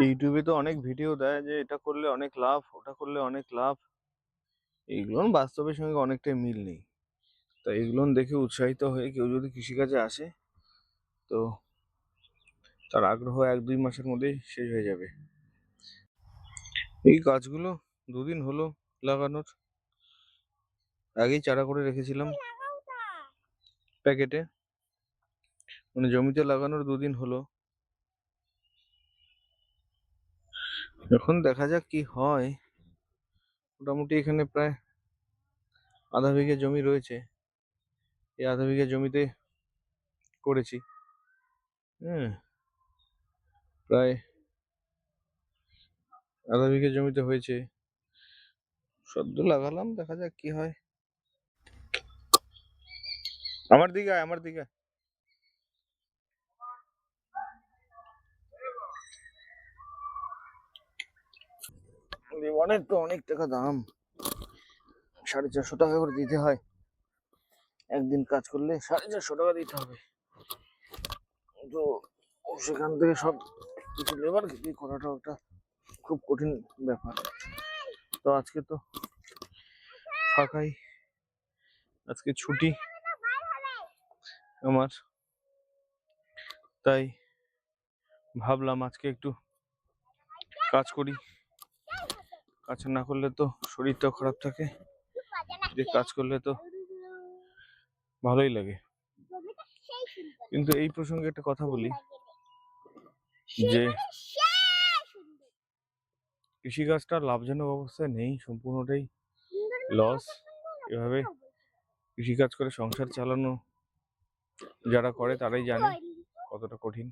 ইউটিউবে তো অনেক ভিডিও দেয় যে এটা করলে অনেক লাভ, ওটা করলে অনেক লাভ। এইগুলো বাস্তবের সঙ্গে অনেকটাই মিল নেই। তা এগুলো দেখে উৎসাহিত হয়ে কেউ যদি কৃষিকাজে আসে, তো তার আগ্রহ 1-2 মাসের মধ্যেই শেষ হয়ে যাবে। এই গাছগুলো দুদিন হলো লাগানোর, আগেই চারা করে রেখেছিলাম প্যাকেটে, মানে জমিতে লাগানোর 2 দিন হলো। এখন দেখা যাক কি হয়। মোটামুটি এখানে প্রায় আধা বিঘে জমি রয়েছে। এই আধা বিঘে জমিতে করেছি। হ্যাঁ, প্রায় আধা বিঘে জমিতে হয়েছে, সদ্য লাগালাম, দেখা যাক কি হয়। আমার দিকে আয়, আমার দিকে আয়। লিমনের তো অনেক টাকা দাম, 450 টাকা করে দিতে হয়। একদিন কাজ করলে 450 টাকা দিতে হবে। তো সেখান থেকে সব কিছু লেবার দিয়ে করাটা একটা খুব কঠিন ব্যাপার। তো আজকে তো ফাঁকাই, আজকে ছুটি আমার, তাই ভাবলাম আজকে একটু কাজ করি। কাজ না করলে তো শরীরটাও খারাপ থাকে, কাজ করলে তো ভালোই লাগে। কিন্তু এই প্রসঙ্গে একটা কথা বলি যে কৃষিকাজটা লাভজনক অবস্থায় নেই, সম্পূর্ণটাই লস। এভাবে কৃষিকাজ করে সংসার চালানো যারা করে তারাই জানে কতটা কঠিন।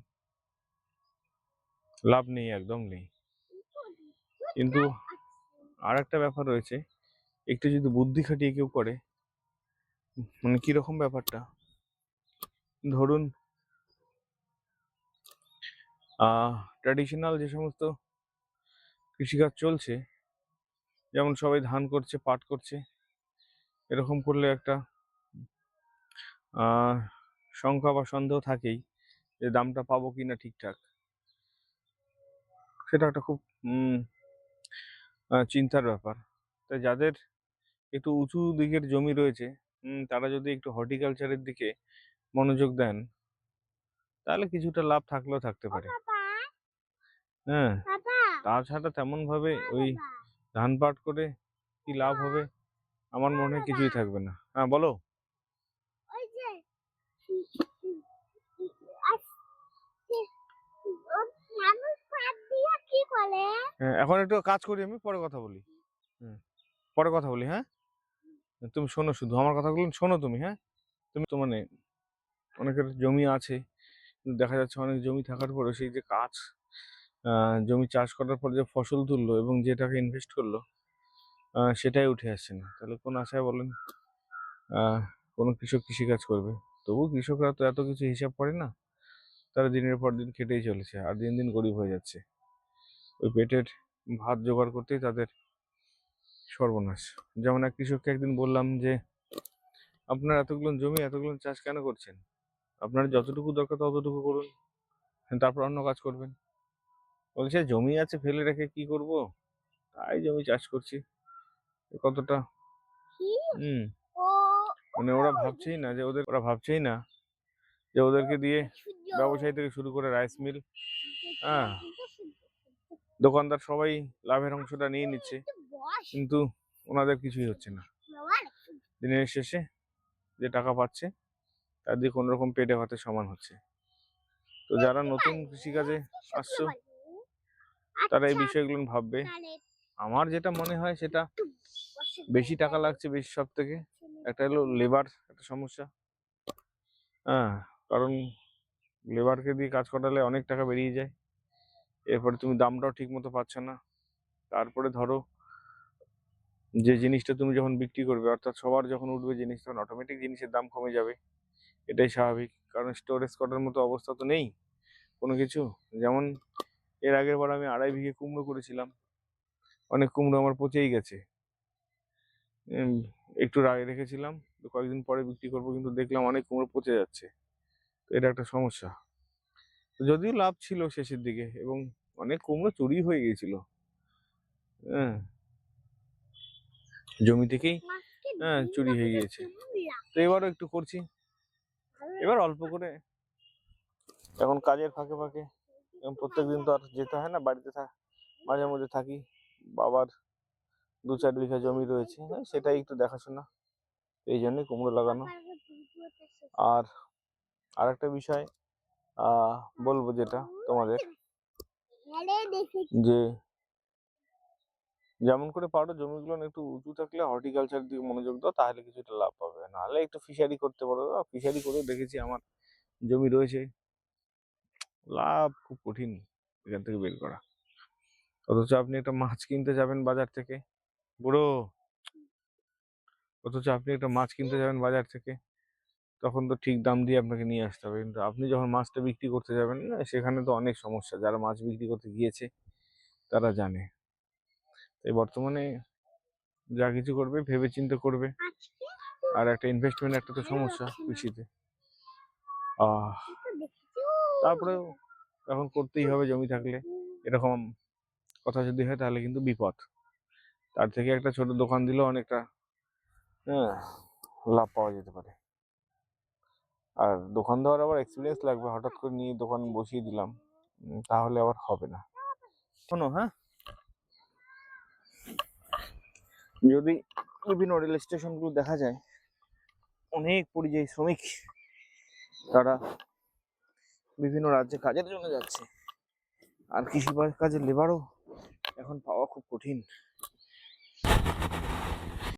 লাভ নেই, একদম নেই। কিন্তু আর একটা ব্যাপার রয়েছে, একটু যদি বুদ্ধি খাটিয়ে কেউ করে, মানে কিরকম ব্যাপারটা, ধরুন ট্র্যাডিশনাল যে সমস্ত কৃষিকাজ চলছে, যেমন সবাই ধান করছে, পাট করছে, এরকম করলে একটা শঙ্কা বা সন্দেহ থাকেই যে দামটা পাবো কিনা ঠিকঠাক। সেটা একটা খুব চিন্তার ব্যাপার। তাই যাদের একটু উঁচু দিকের জমি রয়েছে, তারা যদি একটু হর্টিকালচারের দিকে মনোযোগ দেন, তাহলে কিছুটা লাভ থাকলেও থাকতে পারে। হ্যাঁ, তাছাড়া তেমন ভাবে ওই ধান পাট করে কি লাভ হবে, আমার মনে হয় কিছুই থাকবে না। হ্যাঁ বলো। এখন একটু কাজ করি, আমি পরে কথা বলি। পরে কথা বলি। হ্যাঁ, তুমি শোনো, শুধু আমার কথাগুলো শোনো তুমি। হ্যাঁ, তুমি তো মানে অনেকের জমি আছে, কিন্তু দেখা যাচ্ছে অনেক জমি থাকার পরে সেই যে কাজ, জমি চাষ করার পর যে ফসল তুললো এবং যে টাকা ইনভেস্ট করলো, সেটাই উঠে আসছে না। তাহলে কোন আশায় বলেন কোনো কৃষক কৃষিকাজ করবে? তবু কৃষকরা তো এত কিছু হিসাব করে না, তারা দিনের পর দিন খেটেই চলেছে, আর দিন দিন গরিব হয়ে যাচ্ছে। ওই পেটের ভাত জোগাড় করতেই তাদের সর্বনাশ। যেমন এক কৃষককে একদিন বললাম যে, আপনার এতগুলো জমি, এতগুলো চাষ কেন করছেন? আপনার যতটুকু দরকার ততটুকু করুন, তারপর অন্য কাজ করবেন। বলছে জমি আছে ফেলে রেখে কি করব, তাই জমি চাষ করছি। কতটা মানে ওরা ভাবছেই না যে ওদেরকে দিয়ে ব্যবসায়ী থেকে শুরু করে রাইস মিল, হ্যাঁ, দোকানদার সবাই লাভের অংশটা নিয়ে নিচ্ছে, কিন্তু ওনাদের কিছুই হচ্ছে না। দিনের শেষে যে টাকা পাচ্ছে তার দিয়ে কোন রকম পেটে ভাতে সমান হচ্ছে। তো যারা নতুন কৃষিকাজে আসছো, তারা এই বিষয়গুলো ভাববে। আমার যেটা মনে হয় সেটা, বেশি টাকা লাগছে বেশি, সব থেকে একটা হলো লেবার একটা সমস্যা। হ্যাঁ, কারণ লেবারকে দিয়ে কাজ করালে অনেক টাকা বেরিয়ে যায়, এরপরে তুমি দামটাও ঠিক মতো পাচ্ছ না। তারপরে ধরো যে জিনিসটা তুমি যখন বিক্রি করবে, অর্থাৎ সবার যখন উঠবে জিনিস, তখন অটোমেটিক জিনিসের দাম কমে যাবে। এটাই স্বাভাবিক, কারণ স্টোরেজ করার মতো অবস্থা তো নেই কোনো কিছু। যেমন এর আগের বার আমি 2.5 বিঘে কুমড়ো করেছিলাম, অনেক কুমড়ো আমার পচেই গেছে। একটু রেখেছিলাম, কয়েকদিন পরে বিক্রি করবো, কিন্তু দেখলাম অনেক কুমড়ো পচে যাচ্ছে। তো এটা একটা সমস্যা। যদিও লাভ ছিল শেষের দিকে, এবং অনেক কুমড়ো চুরি হয়ে গেছিল। হ্যাঁ, জমি থেকেই চুরি হয়ে গিয়েছে। তো এবারও একটু করছি, এবার অল্প করে। এখন কাজের ফাঁকে ফাঁকে, প্রত্যেকদিন তো আর যেতে হয় না, বাড়িতে মাঝে মধ্যে থাকি। বাবার 2-4 বিঘা জমি রয়েছে, সেটাই একটু দেখাশোনা, এই জন্যই কুমড়ো লাগানো। আর আরেকটা বিষয় বলবো যেটা তোমাদের, যে যেমন করে পারো জমিগুলো একটু উঁচু থাকলে হর্টিকালচার দিকে মনোযোগ দাও, তাহলে কিছুটা লাভ পাবে। নাহলে একটু ফিশারি করতে পারো। ফিশারি করে দেখেছি, আমার জমি রয়েছে, লাভ খুব কঠিন এখান থেকে বের করা। অথচ আপনি একটা মাছ কিনতে যাবেন বাজার থেকে, বুড়ো, বাজার থেকে, তখন তো ঠিক দাম দিয়ে আপনাকে নিয়ে আসতে হবে। কিন্তু আপনি যখন মাছটা বিক্রি করতে যাবেন না, সেখানে তো অনেক সমস্যা। যারা মাছ বিক্রি করতে গিয়েছে তারা জানে। তাই বর্তমানে যা কিছু করবে ভেবে চিন্তে করবে। আর একটা ইনভেস্টমেন্ট একটা তো সমস্যা কৃষিতে। তারপরেও এখন করতেই হবে জমি থাকলে। এরকম কথা যদি হয় তাহলে কিন্তু বিপদ। তার থেকে একটা ছোট দোকান দিলেও অনেকটা লাভ পাওয়া যেতে পারে। আর দোকান দেওয়ার আবার এক্সপিরিয়েন্স লাগবে। হঠাৎ করে নিয়ে দোকান বসিয়ে দিলাম, তাহলে আবার হবে না। শোনো, হ্যাঁ, যদি বিভিন্ন রেল স্টেশনগুলো দেখা যায়, অনেক পরিযায়ী শ্রমিক তারা বিভিন্ন রাজ্যে কাজের জন্য যাচ্ছে। আর কৃষি কাজের লেবারও এখন পাওয়া খুব কঠিন।